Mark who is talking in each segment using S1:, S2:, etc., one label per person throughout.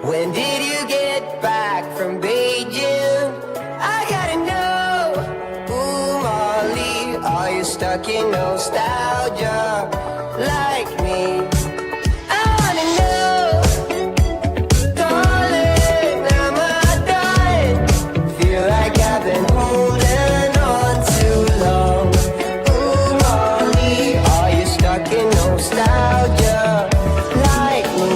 S1: When did you get back from Beijing? I gotta know. Ooh, Molly, are you stuck in nostalgia like me? I wanna know. Darling, am I dying? Feel like I've been holding on too long. Ooh, Molly, are you stuck in nostalgia like me?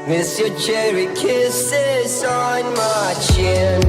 S1: Miss your cherry kisses on my chin.